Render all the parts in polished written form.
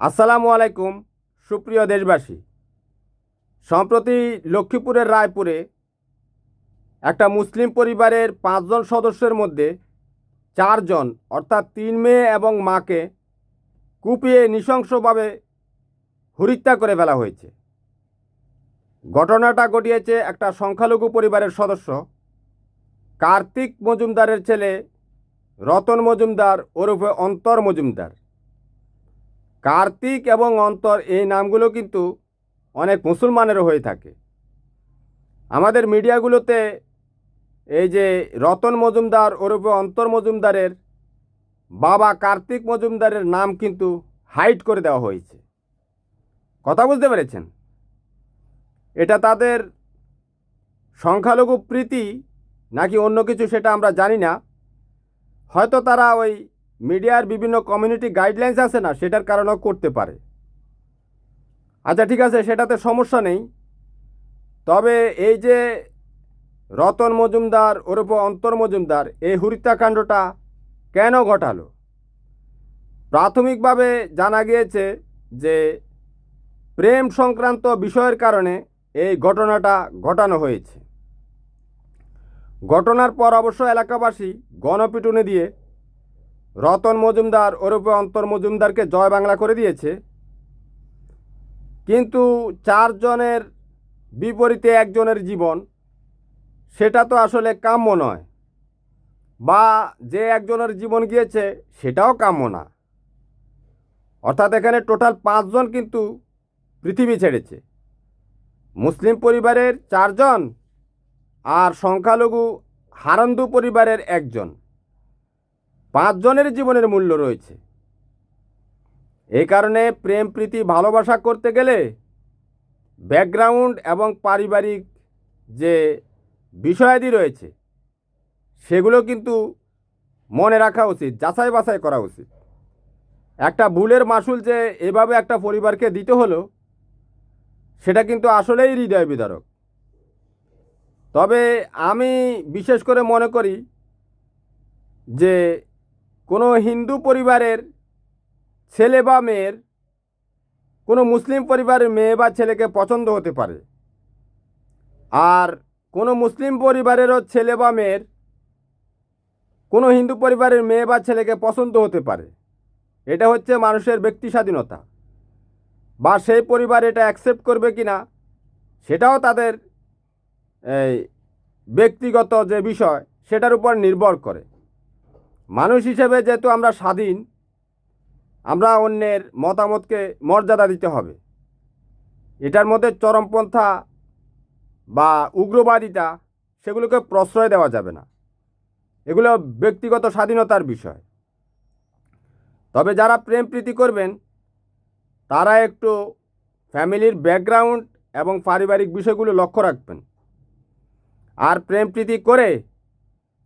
আসসালামু আলাইকুম সুপ্রিয় দেশবাসী। সম্প্রতি লক্ষ্মীপুরের রায়পুরে একটা মুসলিম পরিবারের 5 জন সদস্যের মধ্যে 4 জন অর্থাৎ 3 মেয়ে এবং মাকে কুপিয়ে নৃশংসভাবে হত্যা করে ফেলা হয়েছে। ঘটনাটা ঘটিয়েছে একটা সংখ্যালঘু পরিবারের সদস্য কার্তিক মজুমদারের ছেলে রতন মজুমদার ওরফে অন্তর মজুমদার। কার্তিক এবং অন্তর এই নামগুলো কিন্তু অনেক মুসলমানেরও হয়ে থাকে। আমাদের মিডিয়াগুলোতে এই যে রতন মজুমদার ওরফে অন্তর মজুমদারের বাবা কার্তিক মজুমদারের নাম কিন্তু হাইড করে দেওয়া হয়েছে। কথা বুঝতে পেরেছেন? এটা তাদের সংখ্যালঘু প্রীতি নাকি অন্য কিছু সেটা আমরা জানি না। হয়তো তারা ওই মিডিয়ার বিভিন্ন কমিউনিটি গাইডলাইন্স আছে না, সেটার কারণেও করতে পারে। আচ্ছা ঠিক আছে, সেটাতে সমস্যা নেই। তবে এই যে রতন মজুমদার ওরফে অন্তর মজুমদার এই হত্যাকাণ্ডটা কেন ঘটালো? প্রাথমিকভাবে জানা গিয়েছে যে প্রেম সংক্রান্ত বিষয়ের কারণে এই ঘটনাটা ঘটানো হয়েছে। ঘটনার পর অবশ্য এলাকাবাসী গণপিটুনি দিয়ে রতন মজুমদার ওরফে অন্তর মজুমদারকে জয় বাংলা করে দিয়েছে। কিন্তু 4 জনের বিপরীতে একজনের জীবন, সেটা তো আসলে কাম্য নয়, বা যে একজনের জীবন গিয়েছে সেটাও কাম্য না। অর্থাৎ এখানে টোটাল 5 জন কিন্তু পৃথিবী ছেড়েছে। মুসলিম পরিবারের 4 জন আর সংখ্যালঘু হারান্দু পরিবারের 1 জন, 5 জনের জীবনের মূল্য রয়েছে। এই কারণে প্রেম প্রীতি ভালোবাসা করতে গেলে ব্যাকগ্রাউন্ড এবং পারিবারিক যে বিষয়াদি রয়েছে সেগুলো কিন্তু মনে রাখা উচিত, যাচাই বাছাই করা উচিত। একটা ভুলের মাসুল যে এভাবে একটা পরিবারকে দিতে হলো, সেটা কিন্তু আসলেই হৃদয় বিদারক। তবে আমি বিশেষ করে মনে করি যে কোনো হিন্দু পরিবারের ছেলে বা মেয়ের কোনো মুসলিম পরিবারের মেয়ে বা ছেলেকে পছন্দ হতে পারে, আর কোনো মুসলিম পরিবারেরও ছেলে বা মেয়ের কোনো হিন্দু পরিবারের মেয়ে বা ছেলেকে পছন্দ হতে পারে। এটা হচ্ছে মানুষের ব্যক্তি স্বাধীনতা, বা সেই পরিবার এটা অ্যাকসেপ্ট করবে কি না সেটাও তাদের এই ব্যক্তিগত যে বিষয় সেটার উপর নির্ভর করে। মানুষ হিসেবে যেহেতু আমরা স্বাধীন, আমরা অন্যের মতামতকে মর্যাদা দিতে হবে। এটার মধ্যে চরমপন্থা বা উগ্রবাদিতা সেগুলোকে প্রশ্রয় দেওয়া যাবে না। এগুলো ব্যক্তিগত স্বাধীনতার বিষয়। তবে যারা প্রেম প্রীতি করবেন তারা একটু ফ্যামিলির ব্যাকগ্রাউন্ড এবং পারিবারিক বিষয়গুলো লক্ষ্য রাখবেন। আর প্রেম প্রীতি করে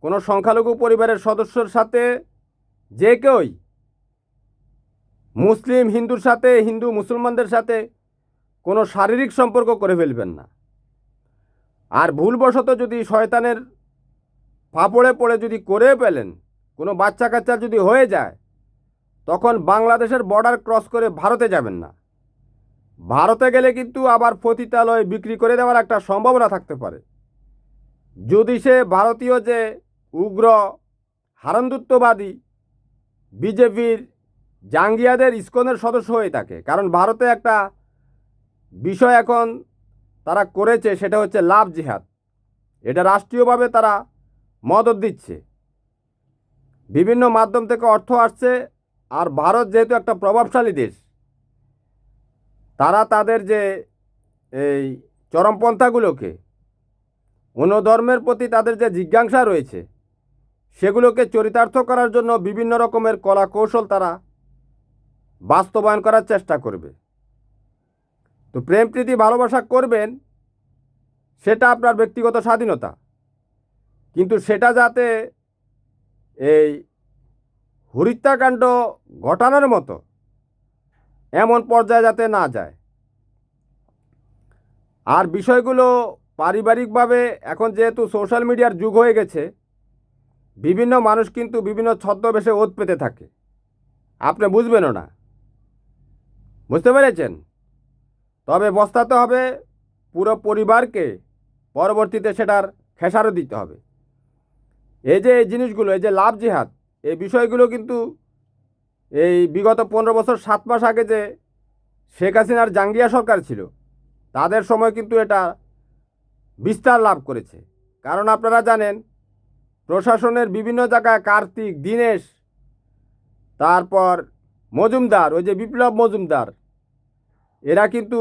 কোনো সংখ্যালঘু পরিবারের সদস্যর সাথে যে কেউই মুসলিম হিন্দুর সাথে, হিন্দু মুসলমানদের সাথে কোনো শারীরিক সম্পর্ক করে ফেলবেন না। আর ভুলবশত যদি শয়তানের ফাপড়ে পড়ে যদি করে ফেলেন, কোনো বাচ্চা কাচ্চা যদি হয়ে যায়, তখন বাংলাদেশের বর্ডার ক্রস করে ভারতে যাবেন না। ভারতে গেলে কিন্তু আবার পতিতালয়ে বিক্রি করে দেওয়ার একটা সম্ভাবনা থাকতে পারে, যদি সে ভারতীয় যে উগ্র হারান্দুত্ববাদী বিজেপির জাঙ্গিয়াদের ইসকনের সদস্য হয়ে থাকে। কারণ ভারতে একটা বিষয় এখন তারা করেছে, সেটা হচ্ছে লাভ জিহাদ। এটা রাষ্ট্রীয়ভাবে তারা মদত দিচ্ছে, বিভিন্ন মাধ্যম থেকে অর্থ আসছে। আর ভারত যেহেতু একটা প্রভাবশালী দেশ, তারা তাদের যে এই চরমপন্থাগুলোকে, অন্য ধর্মের প্রতি তাদের যে জিজ্ঞাসা রয়েছে সেগুলোকে চরিতার্থ করার জন্য বিভিন্ন রকমের কলা কৌশল তারা বাস্তবায়ন করার চেষ্টা করবে। তো প্রেম প্রীতি ভালোবাসা করবেন, সেটা আপনার ব্যক্তিগত স্বাধীনতা, কিন্তু সেটা যাতে এই হত্যাকাণ্ড ঘটানোর মতো এমন পর্যায়ে যাতে না যায়। আর বিষয়গুলো পারিবারিকভাবে এখন যেহেতু সোশ্যাল মিডিয়ার যুগ হয়ে গেছে, বিভিন্ন মানুষ কিন্তু বিভিন্ন ছদ্মবেশে ওত পেতে থাকে, আপনি বুঝবেনও না। বুঝতে পেরেছেন? তবে বস্তাতে হবে পুরো পরিবারকে, পরবর্তীতে সেটার খেসারত দিতে হবে। এই যে এই জিনিসগুলো, এই যে লাভ জিহাদ, এই বিষয়গুলো কিন্তু এই বিগত 15 বছর 7 মাস আগে যে শেখ হাসিনার জাঙ্গিয়া সরকার ছিল, তাদের সময় কিন্তু এটা বিস্তার লাভ করেছে। কারণ আপনারা জানেন, প্রশাসনের বিভিন্ন জায়গায় কার্তিক, দীনেশ, তারপর মজুমদার, ওই যে বিপ্লব মজুমদার, এরা কিন্তু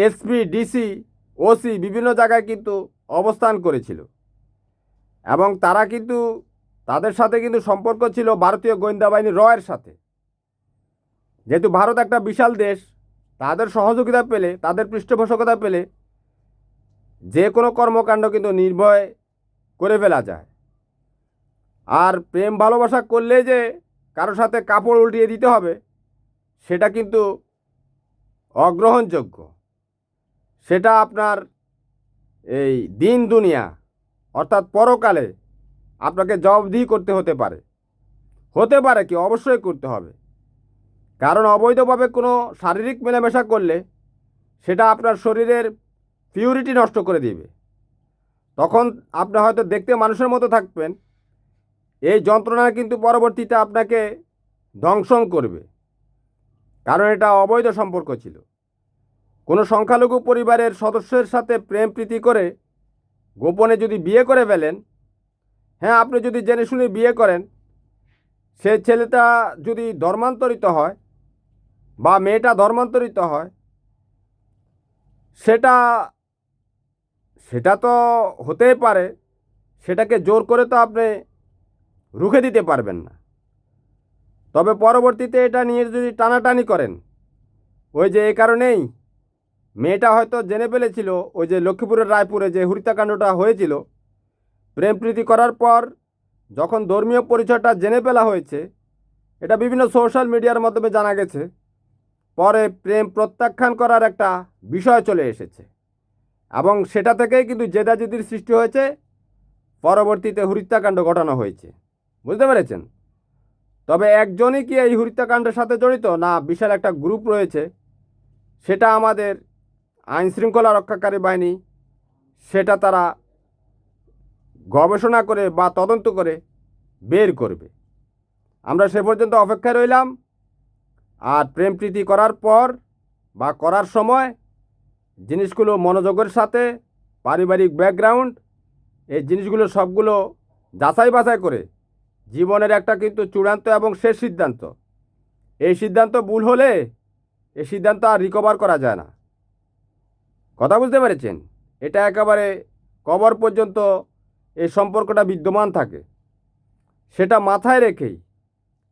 এসপি, ডিসি, ওসি বিভিন্ন জায়গায় কিন্তু অবস্থান করেছিল। এবং তারা কিন্তু, তাদের সাথে কিন্তু সম্পর্ক ছিল ভারতীয় গোয়েন্দা বাহিনী রয়ের সাথে। যেহেতু ভারত একটা বিশাল দেশ, তাদের সহযোগিতা পেলে, তাদের পৃষ্ঠপোষকতা পেলে যে কোনো কর্মকাণ্ড কিন্তু নির্ভয় করে ফেলা যায়। আর প্রেম ভালোবাসা করলে যে কারোর সাথে কাপড় উল্টিয়ে দিতে হবে, সেটা কিন্তু অগ্রহণযোগ্য। সেটা আপনার এই দিন দুনিয়া অর্থাৎ পরকালে আপনাকে জবাবদিহি করতে হতে পারে। কি অবশ্যই করতে হবে। কারণ অবৈধভাবে কোনো শারীরিক মেলামেশা করলে সেটা আপনার শরীরের পিউরিটি নষ্ট করে দিবে। তখন আপনি হয়তো দেখতে মানুষের মতো থাকবেন, এই যন্ত্রণা কিন্তু পরবর্তীতে আপনাকে ধ্বংসন করবে। কারণ এটা অবৈধ সম্পর্ক ছিল। কোনো সংখ্যালঘু পরিবারের সদস্যের সাথে প্রেম প্রীতি করে গোপনে যদি বিয়ে করে ফেলেন, হ্যাঁ, আপনি যদি জেনে শুনে বিয়ে করেন, সে ছেলেটা যদি ধর্মান্তরিত হয় বা মেয়েটা ধর্মান্তরিত হয়, সেটা সেটা তো হতেই পারে। সেটাকে জোর করে তো আপনি রুখে দিতে পারবেন না। তবে পরবর্তীতে এটা নিয়ে যদি টানাটানি করেন, ওই যে এই কারণেই মেয়েটা হয়তো জেনে ফেলেছিল, ওই যে লক্ষ্মীপুরের রায়পুরে যে হত্যাকাণ্ডটা হয়েছিল, প্রেম প্রীতি করার পর যখন ধর্মীয় পরিচয়টা জেনে ফেলা হয়েছে, এটা বিভিন্ন সোশ্যাল মিডিয়ার মাধ্যমে জানা গেছে, পরে প্রেম প্রত্যাখ্যান করার একটা বিষয় চলে এসেছে এবং সেটা থেকেই কিন্তু জেদাজেদির সৃষ্টি হয়েছে, পরবর্তীতে হত্যাকাণ্ড ঘটানো হয়েছে। বুঝতে পেরেছেন? তবে একজনই কি এই হত্যাকাণ্ডের সাথে জড়িত? না, বিশাল একটা গ্রুপ রয়েছে। সেটা আমাদের আইন শৃঙ্খলা রক্ষাকারী বাহিনী সেটা তারা গবেষণা করে বা তদন্ত করে বের করবে। আমরা সে পর্যন্ত অপেক্ষায় রইলাম। আর প্রেম প্রীতি করার পর বা করার সময় জিনিসগুলো মনোযোগের সাথে, পারিবারিক ব্যাকগ্রাউন্ড, এই জিনিসগুলো সবগুলো যাচাই বাছাই করে জীবনের একটা কিন্তু চূড়ান্ত এবং শেষ সিদ্ধান্ত। এই সিদ্ধান্ত ভুল হলে এই সিদ্ধান্ত আর রিকভার করা যায় না। কথা বুঝতে পেরেছেন? এটা একেবারে কবর পর্যন্ত এই সম্পর্কটা বিদ্যমান থাকে। সেটা মাথায় রেখেই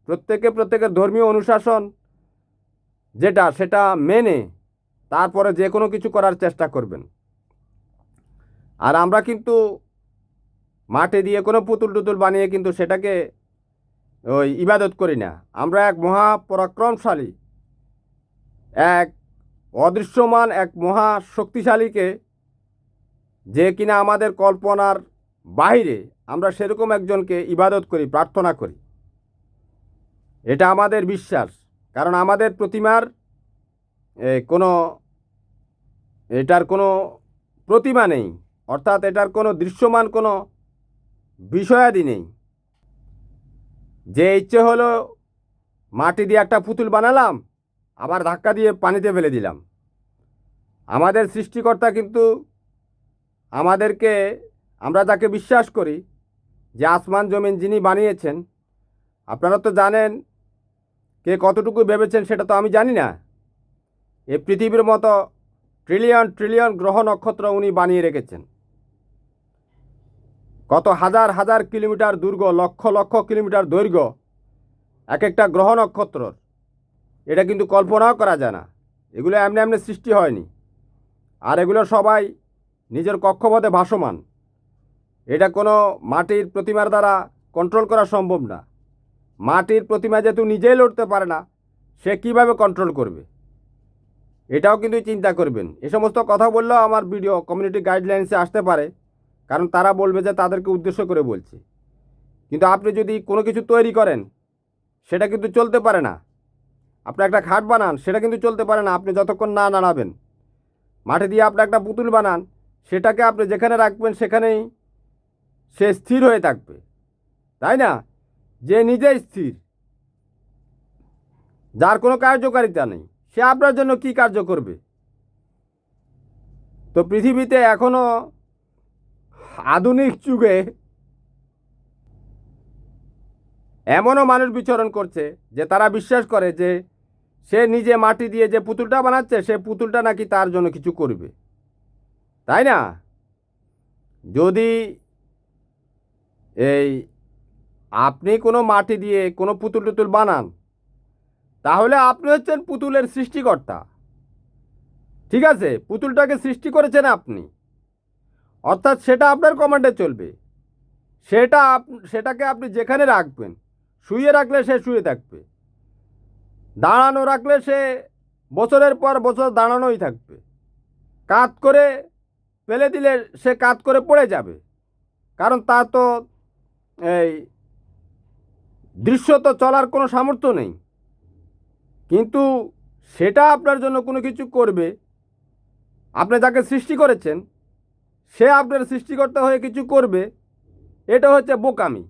প্রত্যেকের ধর্মীয় অনুশাসন যেটা, সেটা মেনে তারপরে যে কোনো কিছু করার চেষ্টা করবেন। আর আমরা কিন্তু মাটি দিয়ে কোনো পুতুল টুতুল বানিয়ে কিন্তু সেটাকে ওই ইবাদত করি না। আমরা এক মহাপরাক্রমশালী, এক অদৃশ্যমান, এক মহা শক্তিশালীকে, যে কিনা আমাদের কল্পনার বাইরে, আমরা সেরকম একজনকে ইবাদত করি, প্রার্থনা করি। এটা আমাদের বিশ্বাস। কারণ আমাদের প্রতিমার কোনো, এটার কোনো প্রতিমা নেই, অর্থাৎ এটার কোনো দৃশ্যমান কোনো বিষয়াদি নেই। যে ইচ্ছে হলো মাটি দিয়ে একটা পুতুল বানালাম, আবার ধাক্কা দিয়ে পানিতে ফেলে দিলাম। আমাদের সৃষ্টিকর্তা কিন্তু আমাদেরকে, আমরা যাকে বিশ্বাস করি, যে আসমান জমিন যিনি বানিয়েছেন, আপনারা তো জানেন, কে কতটুকু ভেবেছেন সেটা তো আমি জানি না। এই পৃথিবীর মতো ট্রিলিয়ন ট্রিলিয়ন গ্রহ নক্ষত্র উনি বানিয়ে রেখেছেন। কত হাজার হাজার কিলোমিটার দৈর্ঘ্য, লক্ষ লক্ষ কিলোমিটার দৈর্ঘ্য এক একটা গ্রহ নক্ষত্রর। এটা কিন্তু কল্পনাও করা যায় না। এগুলো এমনি এমনি সৃষ্টি হয়নি। আর এগুলো সবাই নিজের কক্ষপথে ভাসমান। এটা কোনো মাটির প্রতিমার দ্বারা কন্ট্রোল করা সম্ভব না। মাটির প্রতিমা যেহেতু নিজেই লড়তে পারে না, সে কিভাবে কন্ট্রোল করবে? এটাও কিন্তু চিন্তা করবেন। এ সমস্ত কথা বললেও আমার ভিডিও কমিউনিটি গাইডলাইন্সে আসতে পারে, কারণ তারা বলবে যে তাদেরকে উদ্দেশ্য করে বলছি। কিন্তু আপনি যদি কোনো কিছু তৈরি করেন, সেটা কিন্তু চলতে পারে না। আপনি একটা খাট বানান, সেটা কিন্তু চলতে পারে না আপনি যতক্ষণ না নাড়াবেন। মাটি দিয়ে আপনি একটা পুতুল বানান, সেটাকে আপনি যেখানে রাখবেন সেখানেই সে স্থির হয়ে থাকবে, তাই না? যে নিজে স্থির, যার কোনো কার্যকারিতা নেই, সে আপনার জন্য কি কার্য করবে? তো পৃথিবীতে এখনও আধুনিক যুগে এমনও মানুষ বিচরণ করছে যে তারা বিশ্বাস করে যে সে নিজে মাটি দিয়ে যে পুতুলটা বানাচ্ছে, সে পুতুলটা নাকি তার জন্য কিছু করবে, তাই না? যদি এই আপনি কোনো মাটি দিয়ে কোনো পুতুল টুতুল বানান, তাহলে আপনি হচ্ছেন পুতুলের সৃষ্টিকর্তা, ঠিক আছে? পুতুলটাকে সৃষ্টি করেছেন আপনি, অর্থাৎ সেটা আপনার কমান্ডে চলবে। সেটাকে আপনি যেখানে রাখবেন, শুয়ে রাখলে সে শুয়ে থাকবে, দাঁড়ানো রাখলে সে বছরের পর বছর দাঁড়ানোই থাকবে, কাত করে ফেলে দিলে সে কাত করে পড়ে যাবে, কারণ তার তো এই দৃশ্যত চলার কোনো সামর্থ্য নেই। কিন্তু সেটা আপনার জন্য কোনো কিছু করবে, আপনি যাকে সৃষ্টি করেছেন সে আপনার সৃষ্টিকর্তা হয়ে কিছু করবে, এটা হচ্ছে বোকামি।